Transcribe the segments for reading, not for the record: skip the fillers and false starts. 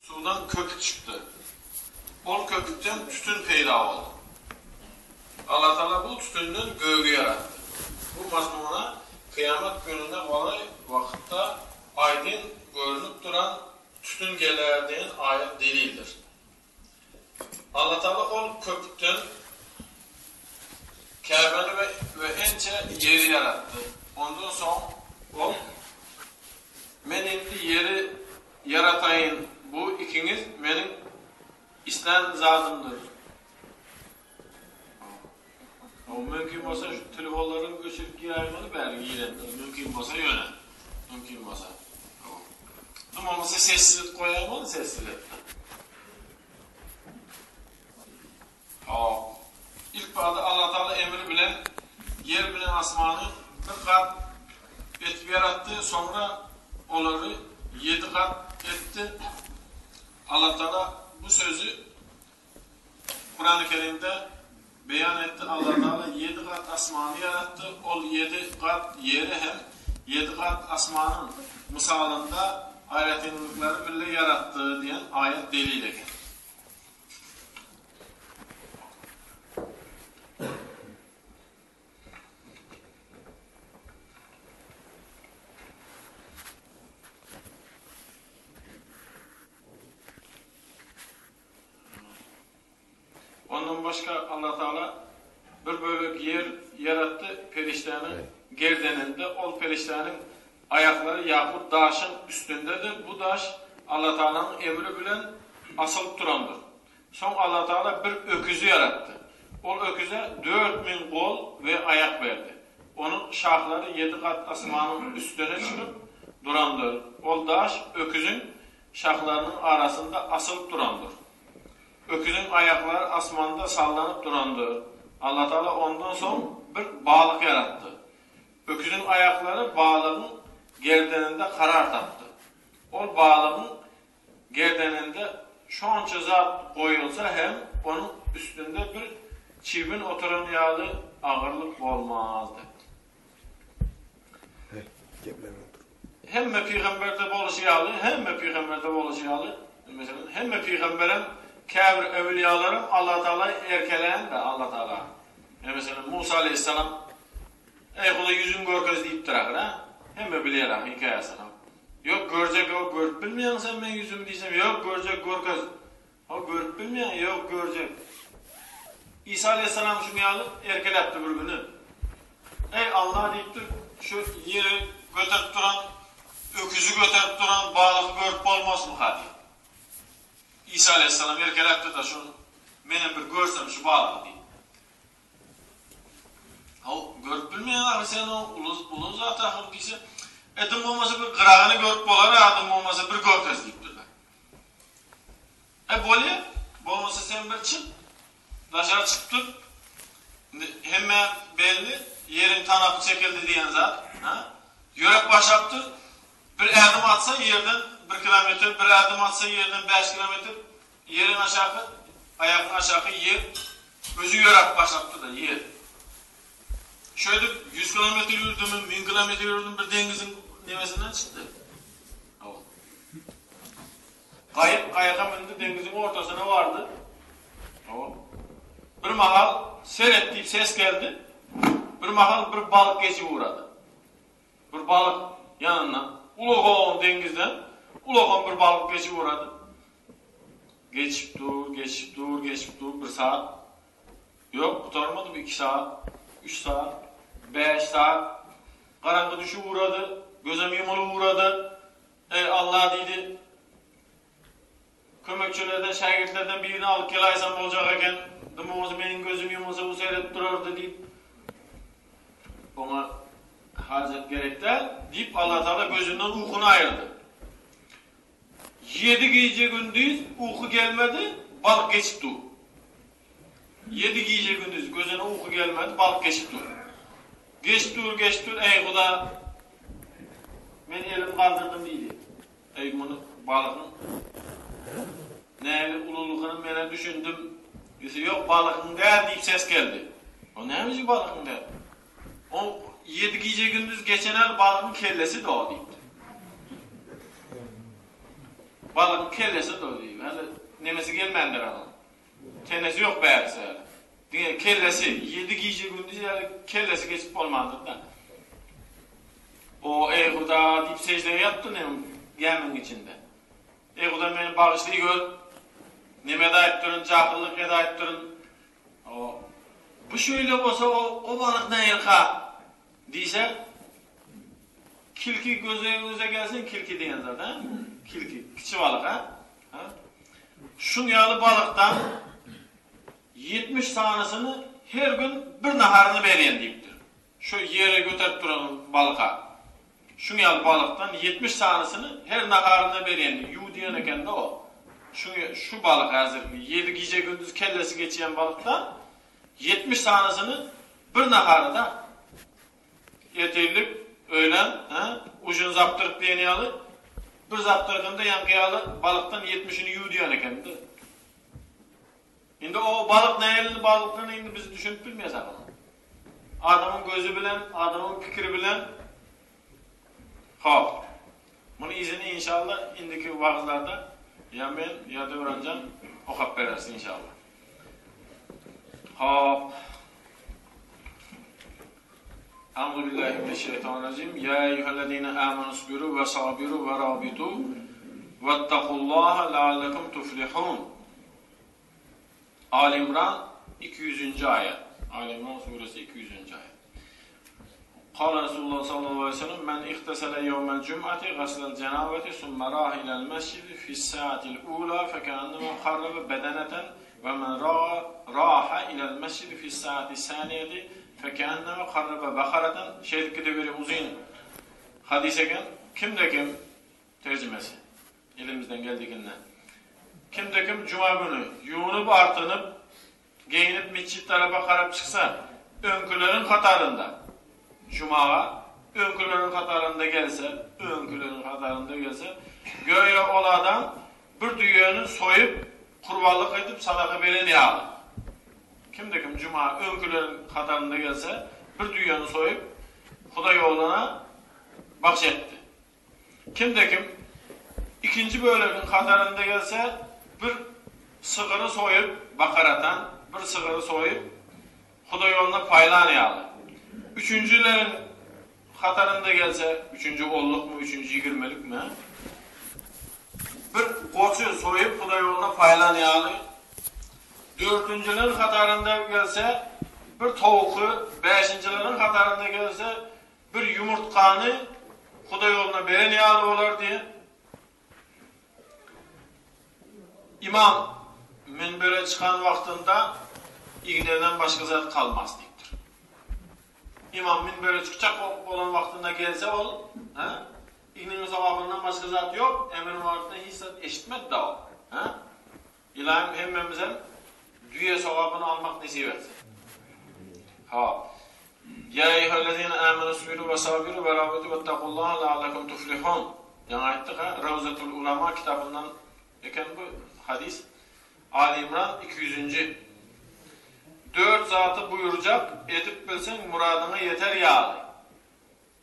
Sudan köpük çıktı. O köpükten tütün peyda oldu. Allah Teala bu tütünden göğü yarattı. Bu mazmuna kıyamet gününde olay vakitte aydın görünüp duran tütün gelerdiğin ayet delildir. Allah Teala o köpükten Kabe'ni ve ence yeri yarattı. Ondan sonra o men indi yeri yaratayın. Bu ikiniz benim İslam zatımdır. O mümkün olsa şu telefonların göçürüp giraymanı belki girendir. Mümkün olsa yöne. Mümkün olsa. Ama olmasa sessizlik koyaymanı sessizlik. İlk bağda Allah Teala emri bilen yer bilen asmanı bir kat etip yarattı. Sonra onları 7 kat etti. Allah Teala bu sözü Kur'an-ı Kerim'de beyan etti. Allah Teala 7 kat asmanı yarattı. O 7 kat yeri hem 7 kat asmanın misalında ayet-i bile yarattı diyen ayet delil eken. Ondan başka Allah Teala bir bölük yer yarattı periştenin gerdeninde. O periştenin ayakları yahut daşın üstündedir. Bu daş Allah Teala'nın emri bilen asılıp durandır. Son Allah Teala bir öküzü yarattı. O öküze 4000 kol ve ayak verdi. Onun şahları 7 kat asmanın üstüne çıkıp durandır. O daş öküzün şahlarının arasında asılıp durandır. Öküzün ayakları asmanda sallanıp durandır. Allah Teala ondan sonra bir balık yarattı. Öküzün ayakları balığın gerdeninde karar taptı. O balığın gerdeninde şu anca zat koyulsa hem onun üstünde bir çivin oturan yağlı ağırlık olmazdı. Hem peygamberde boluşyalı, hem peygamberde boluşyalı. Mesela hem peygamberin kâbir evliyalarım Allah Teala erkeleyen de Allah Teala. Yani mesela Musa Aleyhisselam kula yüzün görkez deyip durar ha. Hem bileyler hikayesini. Yok görecek o görüp bilmeyen sen ben yüzümü diyeceğim. Yok görecek görkez. O görüp bilmeyen yok görecek. İsa Aleyhisselam şunu alıp erkelepti bir günü. Ey Allah deyip dur. Şu yeri götürüp duran, öküzü götürüp duran balık görüp olmaz mı hadi? İsa Aleyhisselam erkelepti de şunu benim bir görsem şu balığı deyip. O görüp bilmeyen abi sen o ulun zaten ahıl diyse edim olmasa bir kırağını görüp olar, adım olmasa bir görkez deyip durlar. Böyle, olmasa sen bir çık, dışarı çıkıp dur, hemen belli, yerin tanapı çekildi diyen zat, yürek başaptır, bir adım atsa yerden 1 kilometre, bir adım atsa yerden 5 kilometre, yerin aşağı, ayakın aşağı yer, özü yürek başaptır da yer. Şöyle 100 kilometre yürüdüm, 1000 kilometre yürüdüm, bir denizin nevesinden çıktı. Kayaka bindi denizin ortasına vardı. Bir mahal seyret deyip ses geldi. Bir mahal bir balık geçip uğradı. Bir balık yanından, ulağın denizden, ulağın bir balık geçip uğradı. Geçip dur, 1 saat. Yok, kurtarmadı 2 saat, 3 saat, 5 saat. Karanlık düşü uğradı, gözüm yumulu uğradı. Ey Allah dedi. Kömekçilerden, şagirtlerden birini alıp gelaysam olacak eken, dımımızı benim gözüm yumulsa bu seyret durardı deyip ona hacet gerekler deyip Allah Teala gözünden uykunu ayırdı. 7 gece gündüz uyku gelmedi, balık geçip dur. 7 gece gündüz gözüne uyku gelmedi, balık geçip dur. Geç dur, ey Kuda ben elim kaldırdım deydi. Ey bunu balığın neyli ululuğunu bana düşündüm. Dese yok balığın der deyip ses geldi. O neymiş balığın der? O 7 gece gündüz geçen el balığın kellesi de o deyip. Balığın kellesi de oluyor. Yani nemesi gelmendir ama. Tenesi yok bəyərisi. Diye kellesi, 7 giyce gündüz yani kellesi geçip olmadı da. O ey Huda deyip secdeye yaptı yemin içinde. Ey Huda beni bağışlayı gör. Neme de ettirin, cahillik eda ettirin. Bu şöyle olsa o balık ne yırka deyse kilki göze gelsin kilki diyen zaten. Kilki, küçük balık ha. Şun yağlı balıktan 70 tanesini her gün bir naharını bereyen deyiptir. Şu yere götürüp duran balığa. Şun yağlı balıktan 70 tanesini her naharını bereyen deyip. Yu diyen eken de o. Şu balık hazır. 7 gece gündüz kellesi geçen balıktan 70 tanesini bir naharda yeterlik öğlen ucun zaptırıp deniyalı bir zaptırıkında yankıyalı balıktan 70'ini yu diyen eken de. Şimdi o balık neyeli balıklarını şimdi biz düşünüp bilmeyiz ama. Adamın gözü bilen, adamın fikri bilen hop. Bunu izini inşallah indiki vaazlarda ya ben ya da öğreneceğim okuyup verersin inşallah. Hop. Euzubillahimineşşeytanirracim. Ya eyyühellezine amenusbiru ve sabiru ve rabitu vettekullaha leallekum tuflihun. Ali İmran 200. ayet. Ali İmran suresi 200. ayet. Kâle Resulullah sallallahu aleyhi ve sellem men ihtesele yevmel cum'ati gaslel cenabeti summe rahilel mescidi fissaatil ula fekenneme harrebe bedeneten ve men raha ilel mescidi fissaati saniyeti fekenneme harrebe bakareten şeydeki de böyle uzun hadis eken kimde kim tercümesi elimizden geldiğinden kimde kim cuma günü yuğunup artınıp giyinip mescitlere bakarıp çıksa önkülerin katarında cumağa önkülerin katarında gelse göğe oladan bir düğünü soyup kurbanlık edip sadaka veren yağlı. Kimde kim cuma önkülerin katarında gelse bir düğünü soyup Huda yoluna bahşetti. Kimde kim ikinci bölümün katarında gelse bir sığırı soyup bakaratan bir sığırı soyup Huda yoluna paylanyalı. Üçüncülerin katarında gelse üçüncü olluk mu, üçüncü yigirmelik mi? Bir koçu soyup Huda yoluna paylanyalı. Dörtüncülerin katarında gelse bir tavuğu, beşincilerin katarında gelse bir yumurtkanı Huda yoluna berenyalı olur diye. İmam minbere çıkan vaktinde iğneden başka zat kalmaz deyiptir. İmam minbere çıkacak olan vaktinde gelse ol, iğnenin sevabından başka zat yok, emrin vaktinde hiç zat eşitmedi de o. İlahim hemmemizin dünya sevabını almak nasip etsin. Ya eyyühellezine amenusbiru ve sabiru ve rabitu vettekullaha leallekum tuflihun. Yani ettik Ravzatul Ulema kitabından eken bu hadis. Ali İmran 200. 4 zatı buyuracak, etip bilsen muradına yeter yağlı.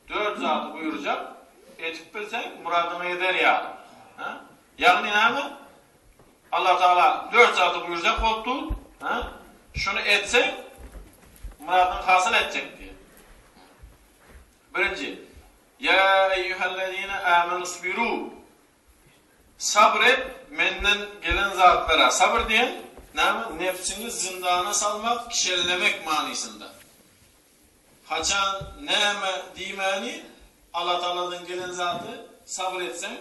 4 zatı buyuracak, etip bilsen muradına yeter yağlı. Yani ne mi? Allah Teala 4 zatı buyuracak oldu. Şunu etsen muradını hasıl edecek diye. Birinci, ya eyyühellezine amenusbiru. Sabret, menden gelen zatlara. Sabır diyen, nefsini zindana salmak, kişilemek manisinde. Haçan, neme dimani, Allah Teala'dan gelen zatı sabretsen,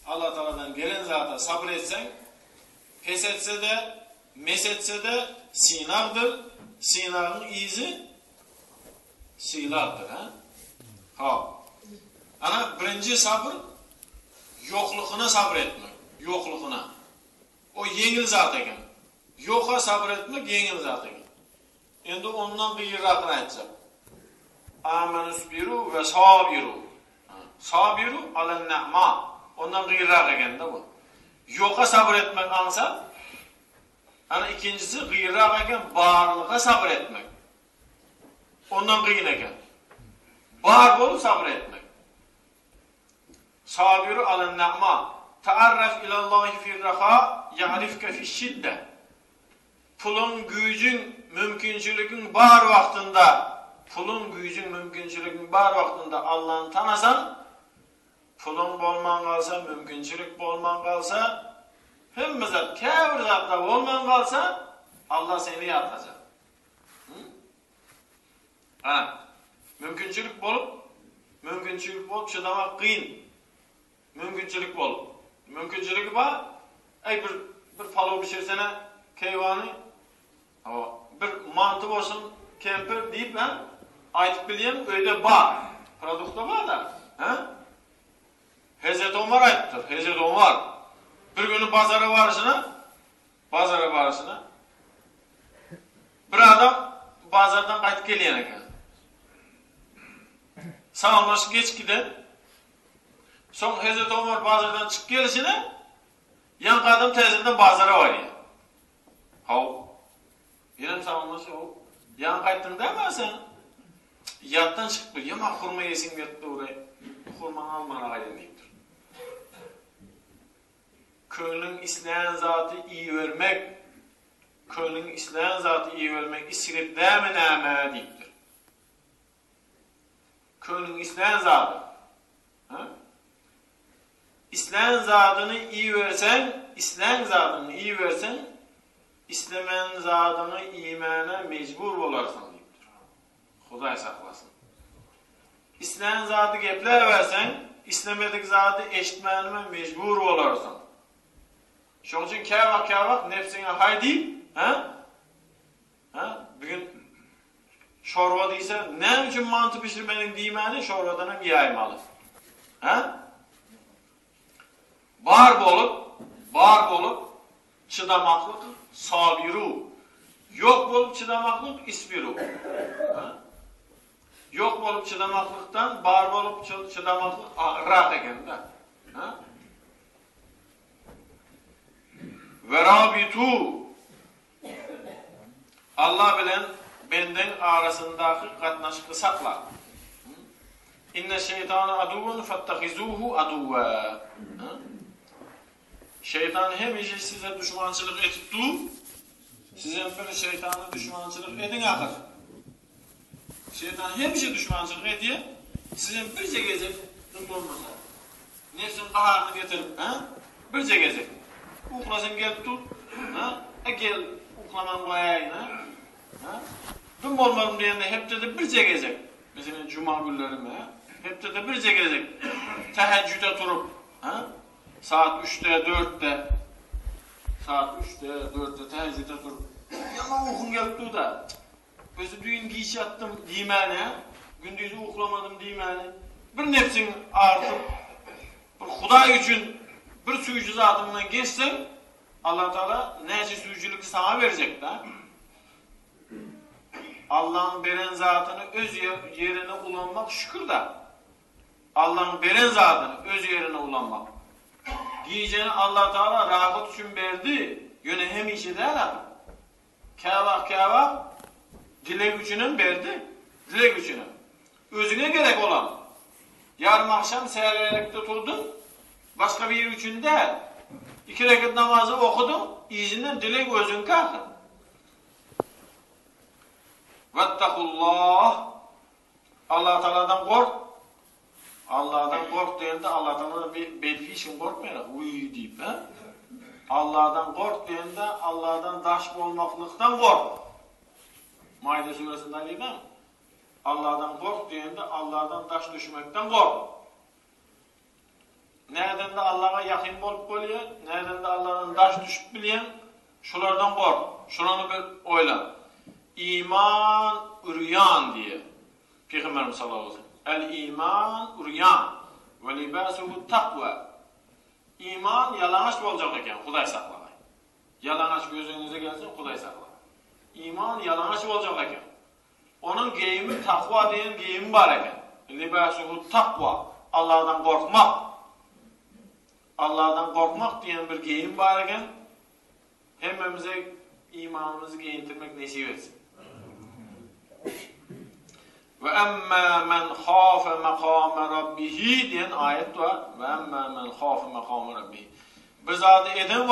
Allah Teala'dan gelen zata sabretsen, pes etse de, mes etse de sinagdır. Sinagın izi silahdır. Ana birinci sabır, yokluğuna sabretmek. Yokluğuna. O yengil zat eken. Yoka sabretmek yengil zat eken. Endi ondan gıyırrakını aytacak. Amenusbiru ve sabiru. Sabiru alen ne'ma. Ondan gıyırrak eken de bu. Yoka sabretmek ansa, ana ikincisi gıyırrak eken bağırlığa sabretmek. Ondan gıyın eken. Bağır olup sabretmek. Sabiru alen ne'ma. Ta'arraf ilallahi firraha ya'rifke fi'şidde. Pulun, gücün, mümkünçülüğün bar vaktinde, pulun, gücün, mümkünçülüğün bar vaktinde Allah'ını tanasan, pulun bolman kalsa, mümkünçülük bolman kalsa, hem zat, kâbir zatla bolman kalsa, Allah seni yaratacak. Mümkünçülük bolup çıdamak kıyın. Mümkünçülük bolup. Mümkünçülük var, bir palo pişirsene keyvanı, bir mantı olsun kemper deyip ben aytıp bileyim öyle var. Produkta var da. Hazreti Ömer ayıptır. Hazreti Ömer bir günü pazara varışına bir adam pazardan kayıt geliyen eken. Sağlaşı geç giden. Son Hazreti Ömer pazardan çık gelişine yan adam tezinden pazara var ya. Yerim sağlaşı yan kayıttın değil mi sen? Yattan çıkıp bir yama kurma yesin yattı oraya. Kurmanı almana gayrı deyiptir. Könlün islayan zatı iyi vermek, könlün islayan zatı iyi vermek istirip dâme nâme deyiptir. Könlün islayan zatı. İslayan zatını iyi versen, İslemen zatını imana mecbur olarsan deyiptir. Huday saklasın. İslayan zatı gepler versen, İslemedik zatı eşitmenime mecbur olarsan. Şunun için kâvak nefsine hay deyip, bugün şorba deyse, ne için mantı pişirmenin deymeni şorbadan hem yaymalı. Bar bolup, çıdamaklık sabiru. Yok bolup çıdamaklık isbiru. Yok bolup çıdamaklıktan, bar bolup çıdamaklık rahat eken de. Ve rabitu. Allah bilen benden arasındaki katnaşıkı sakla. İnne şeytanı aduvun fettehizuhu aduva. Şeytan hem işi size düşmançılık etip sizin bir şeytanı düşmançılık edin akır. Şeytan hem işi düşmançılık ediyor, sizin birce gezek olmasa. Nefsin kaharını getirip, birce gezek. Uklasın gel tut, gel uklaman koyayın, dün olmadım diyende hep de birce gezek. Mesela cuma günlerime, hep de birce gezek. Teheccüde turup, saat 3'te 4'te teheccüde turup yana okun geldi da özü düğün giyiş yattım diymeni, gündüzü uklamadım diymeni, bir nefsin artıp bir Huday için bir suyucu zatımdan geçsen Allah Teala nece suyuculuk sana verecek da. Allah'ın beren zatını öz yerine ulanmak şükür da. Allah'ın beren zatını öz yerine ulanmak. Diyeceğini Allah Teala rahat için verdi. Yöne hem işi değil abi. Kâvak dilek gücünün verdi. Dilek gücünü. Özüne gerek olan. Yarın akşam seherlerekte turdun. Başka bir yer için değil. 2 rekat namazı okudun. İzinden dilek özün kalkın. Vettekullah. Allah Teala'dan kork. Allah'tan kork deyince Allah Teala'dan belki için korkmayarak uy deyip Allah'tan kork deyince Allah'tan daş olmaklıktan kork. Maide suresinde değil mi? Allah'tan kork deyince Allah'tan daş düşmekten kork. Nereden de Allah'a yakın bolup boluyor, nereden de Allah'tan daş düşüp biliyen şulardan kork. Şuranı bir oyla. İman üryan diye. Peygamberimiz sallallahu aleyhi ve sellem. El-iman uryan ve libasuhu takva. İman yalanaç olacak eken, Huday saklamayın. Yalanaç gözünüze gelsin, Huday saklamayın. İman yalanaç olacak eken. Onun giyimi takva diyen giyimi var eken. Libasuhu takva. Allah'tan korkmak. Allah'tan korkmak diyen bir giyim var eken. Hemimize imanımızı giyintirmek nasip etsin. Ve emmâ men khâfe mekâme rabbihi diyen ayet var. Ve emmâ men khâfe mekâme rabbihi. Bir zatı eden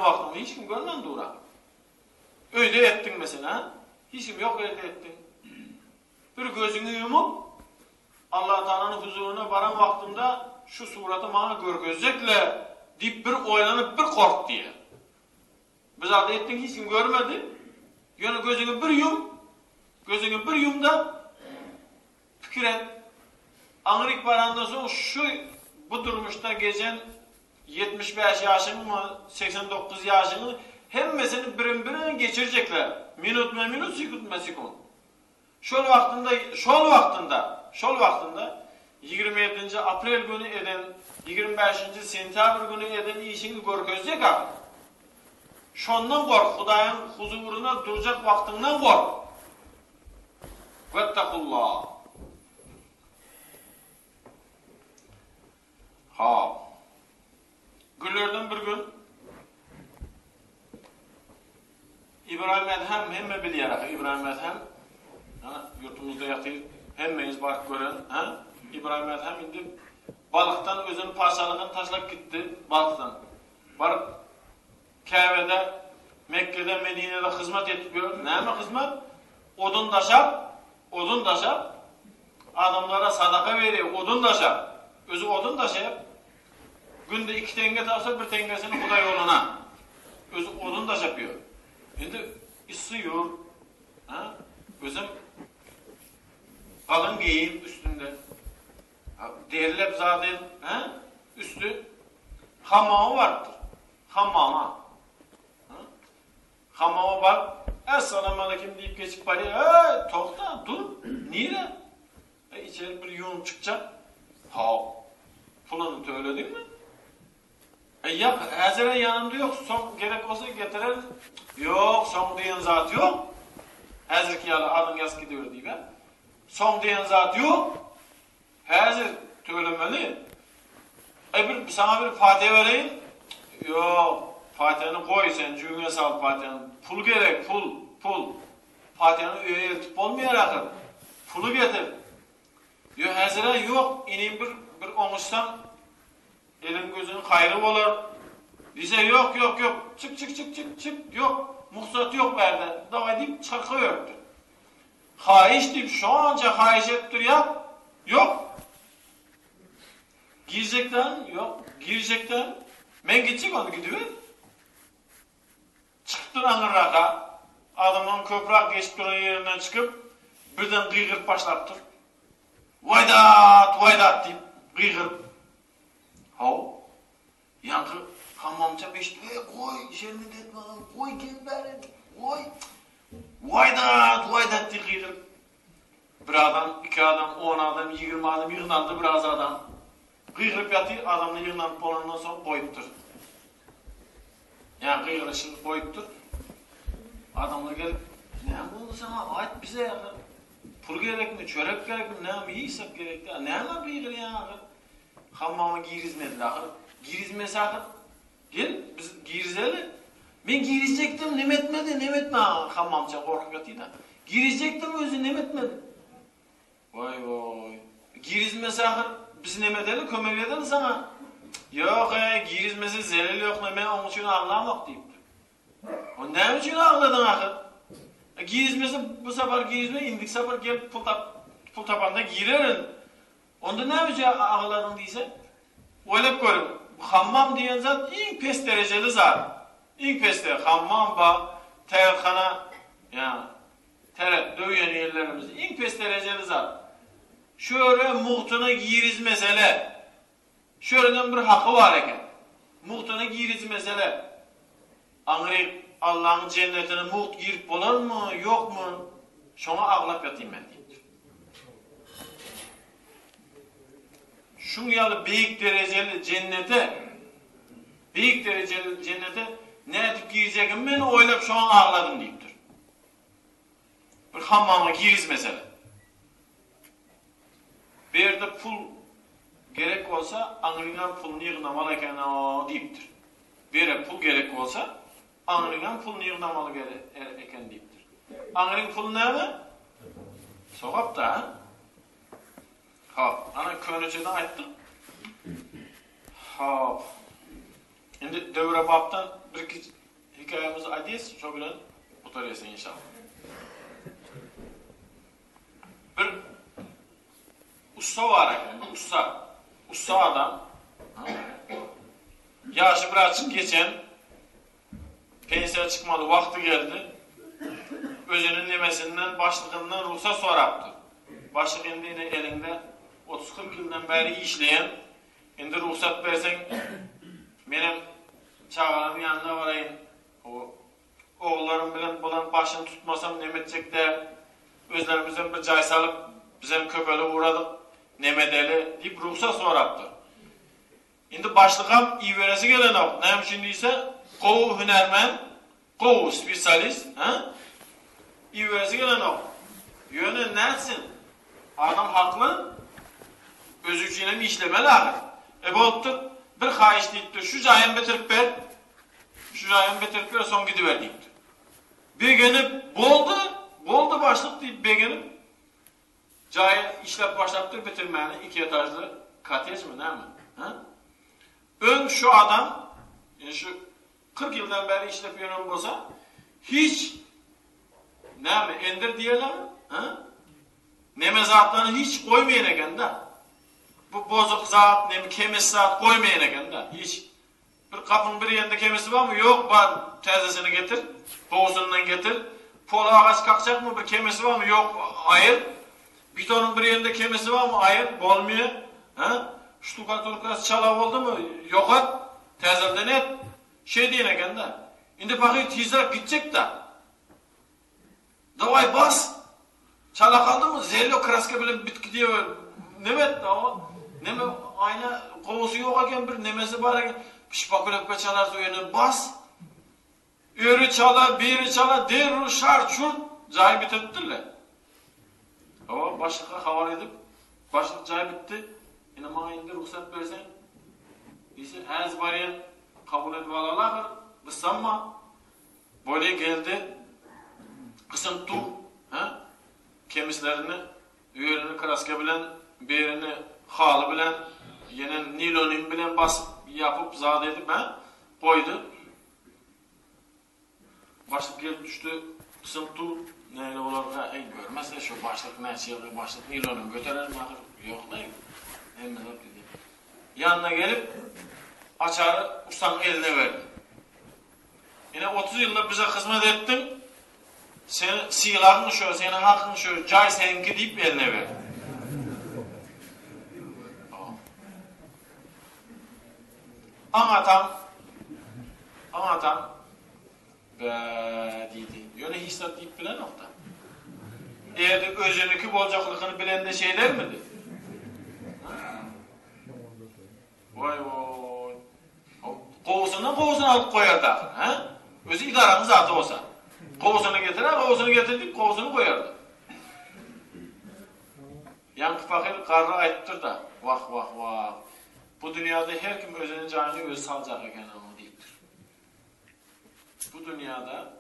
vaktinde hiç kim görmen dura. Öyle ettin mesela. Hiç kim yok öyle ettin. Bir gözünü yumup Allah Teala'nın huzuruna varan vaktinde şu suratı bana görgözecekle deyip bir oylanıp bir kork diye. Bir zatı ettin hiç kim görmedi. Yani gözünü bir yum da fikir et. Anrik varandan sonra bu durmuşta geçen 75 yaşını mı 89 yaşını hemmesini birin geçirecekler. Minut me minut, sekund me sekund. Şol vaktinde 27. April günü eden 25. sentabr günü eden işini görgözecek abi. Şondan kork, Hudayın huzuruna duracak vaktinden kork. Vettakullah. Günlerden bir gün İbrahim Edhem hemme bilyarak İbrahim Edhem yurtumuzda yatıyor hemmeyiz bark gören İbrahim Edhem indi balıktan özünün parçalığını taşlap gitti balıktan. Barıp Kabe'de, Mekke'de, Medine'de hizmet etmiyor. Neyme hizmet? Odun taşap adamlara sadaka veriyor. Odun taşap. Özü odun taşıyıp günde 2 tenge tapsa 1 tengesini Huda yoluna. Özü odun taşapıyor. Şimdi ısıyor. Özüm kalın giyim üstünde. Derilep zaten üstü hammamı vardır. Hammama var. Esselamu aleyküm deyip geçip bari tokta dur. Niye? İçeri bir yum çıkacak. Pulanı öyle değil mi? Hazire yanımda yok. Son gerek olsa getirir. Yok. Son diyen zat yok. Hazır ki adım yaz gidiyor diye ben. Son diyen zat yok. Hazır söylemeli. Sana bir Fatiha vereyim. Yok. Fatiha'nı koy sen. Cüğüne sal Fatiha'nı. Pul gerek. Pul. Fatiha'nı öyle eltip olmayarak. Pulu getir. Yok. Hazire yok. İneyim bir omuşsam elin gözünün hayrı olur. Dize yok. Çık. Yok. Muhsat yok berde. Davay deyip çarkı örttü. Hayiş deyip şu anca hayiş ettir ya. Yok. Girecekten. Yok. Girecekten. Ben gidecek onu gidiyor. Çıktı anırraka. Adamın köprak geçip duran yerinden çıkıp birden gıygırt başlattır. Vaydat deyip gıygırt. Yankı hammamca beşti. Koy şerini detme. Koy gel bari. Koy. Vaydat deyip gıygırt. Bir adam, 2 adam, 10 adam, 20 adam yığınlandı biraz adam. Gıygırıp yatıyor, adamla yığınlanıp olandan sonra koyuptur. Yani gıygırışını koyuptur. Adamla gelip, ne oldu sana? Ait bize ya. Pul gerek mi, çörek gerek mi, ne yiysek gerek ya. Ne mi gıygır ya? Hammama girizmediler. Girizmesi akır. Gel, biz girizeli. Ben girizecektim, nem etme. Hammamca korkup yatıyor da. Girizecektim özü, nem etmedi. Vay. Girizmesi akır. Biz nem edelim, kömekleyelim sana. Yok girizmesi zelil yok, ben onun için ağlamak deyip. O ne için ağladın akır? Girizmesi bu sefer girizme, indik sefer gelip pul tapanda girerin. Onda ne için ağladın deyse? Öyle görün. Hammam diyen zat en pes dereceli zat. En pes dereceli. Hammam ba, terkhana, dövüyen yerlerimiz en pes dereceli zat. Şöyle muhtuna giriz mesele. Şöyleden bir hakkı var eken. Muhtuna giriz mesele. Anırık Allah'ın cennetine muht girip bolar mı, yok mu? Şuna ağlap yatayım ben deyip. Şun yalı büyük dereceli cennete ne edip gireceğim ben oylap şu an ağladım deyiptir. Bir hammama giriz mesele. Bir yerde pul gerek olsa anırılan pulunu yığınamalı eken o deyiptir. Bir yere pul gerek olsa anırılan pulunu yığınamalı eken deyiptir. Anırılan pul ne mi? Sogap da, ha? Hop, ana könüceden ayttık. Hop. Şimdi dövre babdan bir iki hikayemizi aytayız, şo bilen oturasın inşallah. Bir usta var ekan, usta adam. Yaşı birazcık geçen, pensiya çıkmadı, vakti geldi. Özünün nemesinden, başlığından ruhsat soraptı. Başlık endi yine elinde 30-40 yıldan beri işleyen, endi ruhsat versen, benim çağlarımın yanına varayım, oğullarım bilen bulan başını tutmasam nemetecek de, özlerimizden bir cay salıp, bizim köpeli uğradık, nemedeli deyip ruhsat soraptı. Endi başlıkam iyi veresi gelen ok. Neyim şimdi ise, kovu hünermen, kovu spesyalist, iyi veresi gelen ok. Yönü nesin? Adam haklı, özücüyle mi işlemeli ağır? Boluptur, bir hayiş deyiptir, şu cayın bitirip ver, son gidiver deyiptir. Begenip, boldu başlık deyip begenip, cayı işlep başlattır bitirmeyeni, 2 etajlı katej mi, ne mi? Ön şu adam, yani şu 40 yıldan beri işlep yönem olsa, hiç, ne mi, endir diyorlar mı? Neme zatlarını hiç koymayan eken de. Bu bozuk zat, neme kemis zat koymayan eken de. Hiç. Bir kapının bir yerinde kemisi var mı? Yok, var. Teyzesini getir. Boğusundan getir. Pol ağaç kalkacak mı? Bir kemisi var mı? Yok. Ayır. Bitonun bir yerinde kemisi var mı? Ayır. Bolmuyor. Ştukaturkası çalav oldu mu? Yok et. Teyzemden et. Şey deyin eken de. Şimdi bakayım tizrak gidecek de. Davay bas. Çala kaldı mı? Zello kraska bile bitki diyor. Nemet ama. Neme ayna kovusu yok eken bir nemesi var eken. Şpakulöpke çalarsa öyle bas. Örü çala, biri çala, derru, şart, şurt. Cayı bitirttirler. Ama başlık'a havar edip, başlık cayı bitti. Yine bana indi ruhsat versen. İşte ez bariyen kabul edip alalar. Kısanma. Böyle geldi. Kısım tu. Kemislerini, üyerini kraska bilen, birini halı bilen, yine nilonin bilen basıp yapıp zade edip koydu. Başlık gelip düştü, kısım tu, neyle olur görmezse şu başlık ne şey, başlık nilonin götürer mi? Yok değil. Yanına gelip açarı ustanın eline verdi. Yine 30 yılda bize hizmet ettin. Senin silahın şu, senin hakkın şu, cay seninki deyip eline ver. Anlatam deydi. Yöne hissat deyip bilen nokta. Eğer de özünükü bolcaklıkını bilen de şeyler miydi? Vay vay. Kovusundan kovusunu alıp koyar da. Özü idaranın zatı olsa. Kovusunu getirer, kovusunu getirdik, kovusunu koyardı. Yankı fakir karnı ayıptır da, vah vah vah. Bu dünyada her kim özünün canını öz salacak eken ama deyiptir. Bu dünyada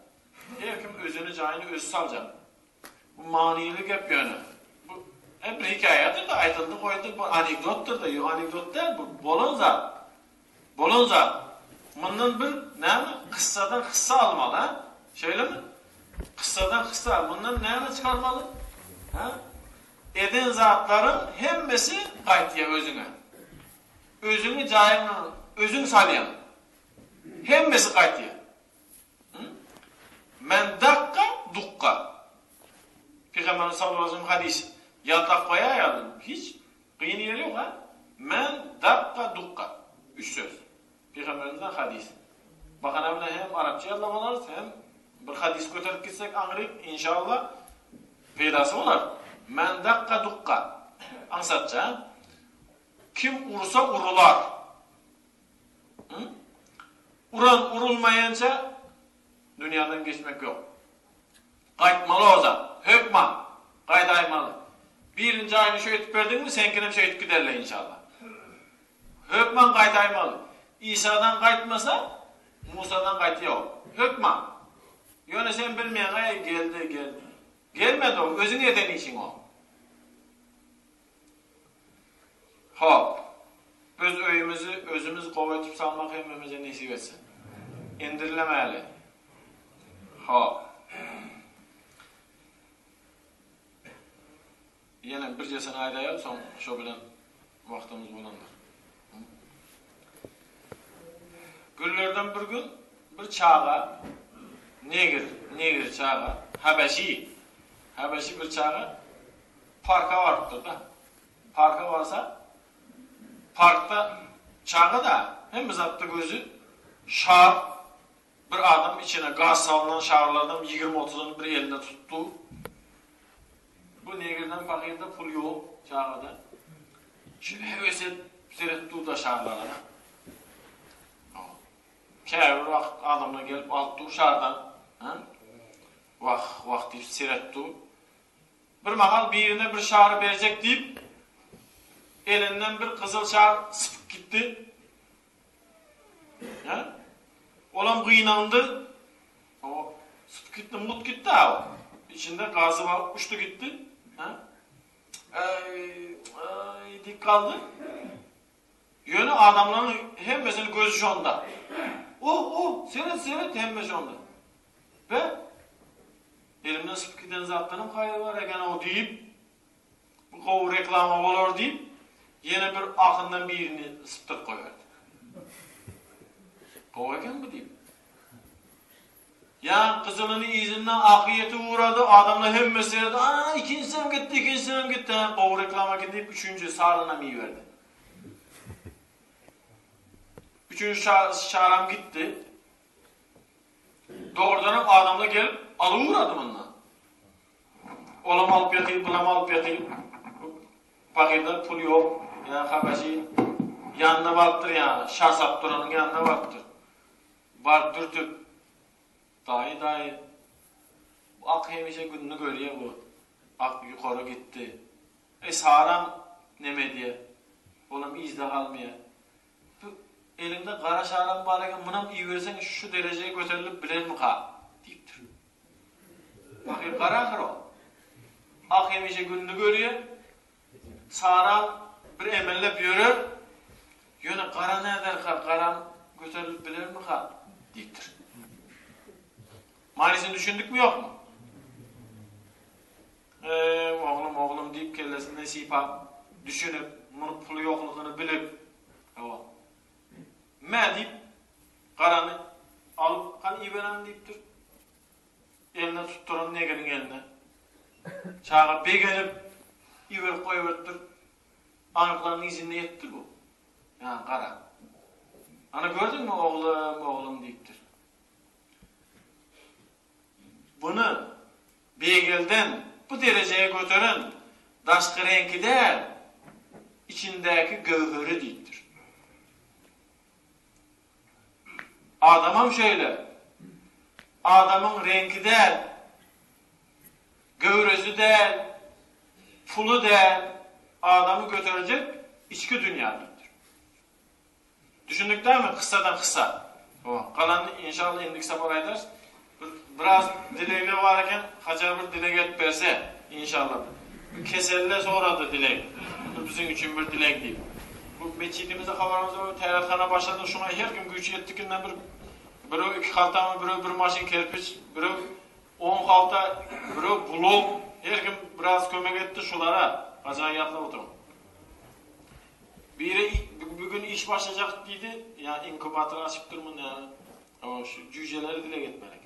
her kim özünün canını öz salacak. Bu manilik hep yönü. Bu hep bir hikayedir de aytıldı koydu, bu anekdottur da, yok anekdot değil, bu bolon zat. Bolon zat. Bundan bir, ne mi? Kıssadan kıssa almalı, ha? Şöyle mi? Kıssadan kıssa. Bundan neyini çıkarmalı? Eden zatların hemmesi kaytıya özüne. Özünü cahilini, özünü salayan. Hemmesi kaytıya. Men dakka dukka. Peygamber sallallahu aleyhi ve sellem hadisi. Ya dakkaya yardım. Hiç kıyın yeri yok ha. Men dakka dukka. 3 söz. Peygamberimizden hadis. Bakana bile hem Arapça yazlamalarız hem bir hadis götürüp gitsek anlayıp inşallah peydası olar. Men dakka dukka. Ansatça. Kim ursa urular. Uran urulmayınca dünyadan geçmek yok. Kaytmalı o zaman. Hökman. Kaydaymalı. Birinci ayını şöyle etip verdin mi senkine bir şey etip giderler inşallah. Hökman kaydaymalı. İsa'dan kaytmasa Musa'dan kaytıyor. Hökman. Yöne sen bilmeyen geldi. Gelmedi o. Özün eden için o. Hop. Öz öyümüzü özümüz qovytup salmak hemmemize nesip etsin. İndirilemeli. Hop. Yine bir cesene aydayıp son şu bilen vaktimiz bulandır. Günlerden bir gün bir çağa negir çağa Habeşi bir çağa parka varıptır da. Parka varsa parkta çağı da hem bizatta gözü şar bir adam içine gaz salınan şarlardan 20-30'unu bir elinde tuttu. Bu negirden fakirde pul yok çağda. Şöyle hevesi seyrettiği da şarlarına. Kâr vakt adamla gelip alttı şardan. Vakt deyip seyretti. Bir mahal birine bir şarı verecek deyip elinden bir kızıl şar sıfık gitti. Olan kıynandı. O sıfık gitti, mut gitti ha. İçinde gazı var, uçtu gitti. Dik kaldı. Yönü adamların hem mesela gözü şonda. Seyret hem şonda. Ve elimden sıfık giden zattanım kaydı var eken o deyip bu kovu reklama olur deyip yine bir akından birini sıptırıp koyardı. Kovu eken mi deyip? Yani kızılının izinden akıyeti uğradı, adamla hem mesela ikinci sene gitti. Kovu reklama gidip üçüncü sağlığına mı verdi? Üçüncü şaram gitti. Doğrudan adamla gelip alıvuradı bununla. Olam alıp yatayım, bulam alıp yatayım. Fakirde pul yok. Yani Habeşi yanına vardır yani. Şahsap duranın yanına vardır. Var dürtüp. Dayı. Bu ak hemişe gününü görüyor bu. Ak yukarı gitti. Sağram neme diye. Olam izde kalmaya. Elinde kara şaram varken buna iyi versen şu dereceye götürülüp bilir mi ka? Deyiptir. Bakın kara akır o. Ak hemişe gününü görüyor. Sağram bir emellep yürür. Yöne kara ne eder ka? Karam götürülüp bilir mi ka? Deyiptir. Manisini düşündük mü yok mu? Oğlum deyip kellesinden sipap düşünüp bunun pulu yokluğunu bilip deyip karanı alıp kan İberan deyiptir. Eline tutturan negenin eline. Çağa begelip İber koyuverttir. Anıklarının izinde yettir bu. Yani kara. Hani gördün mü oğlum deyiptir. Bunu begelden bu dereceye götüren daşkı renki değil, içindeki gövheri deyiptir. Adamım şöyle, adamın rengi değil, gövresi değil, pulu değil, adamı götürecek içki dünyadır. Düşündük değil mi? Kısadan kısa. Kalanını inşallah indik sabah eder. Biraz dileği varken hacar bir dilek et verse inşallah. Keselle sonra da dilek. Bizim için bir dilek değil. Bu meçhidimizde havarımızda teyrathana başladı. Şuna her gün güç yettikinden biri 2 halta mı, biri 1 maşin kerpiç, biri 10 halta, biri blok. Her gün biraz kömek etti şulara. Acayipler oturun. Bugün iş başlayacak dedi. Yani inkubatör açıp durmun yani. Ama şu cüceleri dilek etmelek.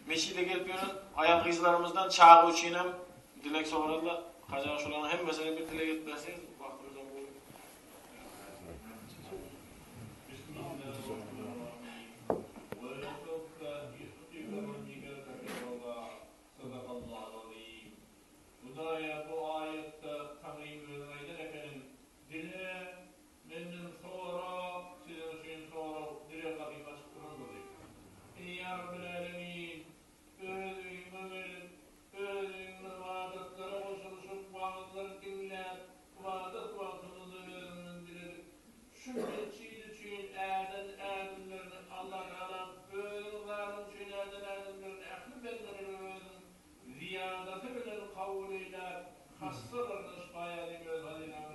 Meşide gelip yönün ayak izlerimizden çağı uçuyla dilek sonradılar. Kacağı şuranın hem mesela bir dilek etmezseniz vaktimiz olur. Bu ayette Tanrı'yı ederek dile benim sonra sizin için sonra dile kapıyı açıp durmadı. Ya Rabbil Alemin özün vaadetleri oluşup vaadetleri dinler vaadet vaatını diledik. Şüphesiz için erdinlerini Allah Teala özün varın için erdinlerini ehli benlerini ziyadeti bilen kavliyle hastırırmış bayanı göz haline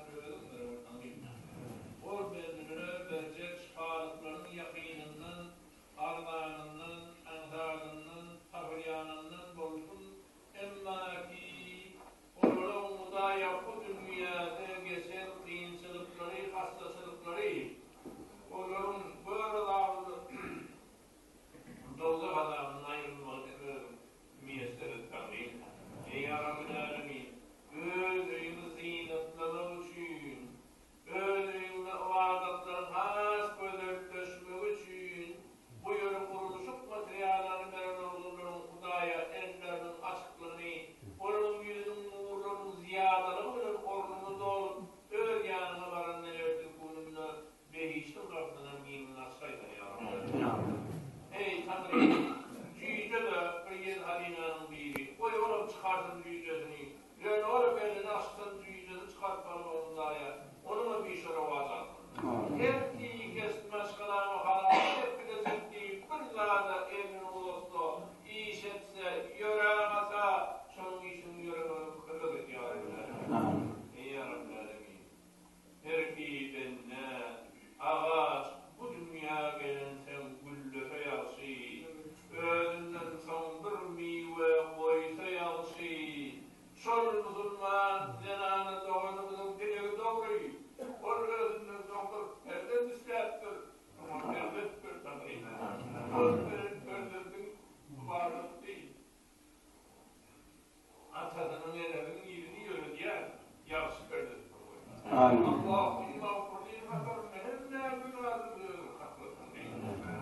Amin. Allahümme afurîn ve fermehenne günahını kaplasın.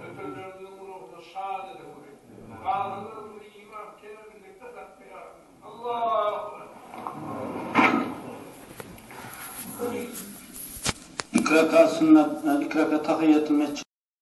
Ötürlerinin ruhunu şad edin. Ağrılarını iman kelimizlikte takmaya. Allah'ım. İkraka sünnet, ikraka tahiyyatü mescid.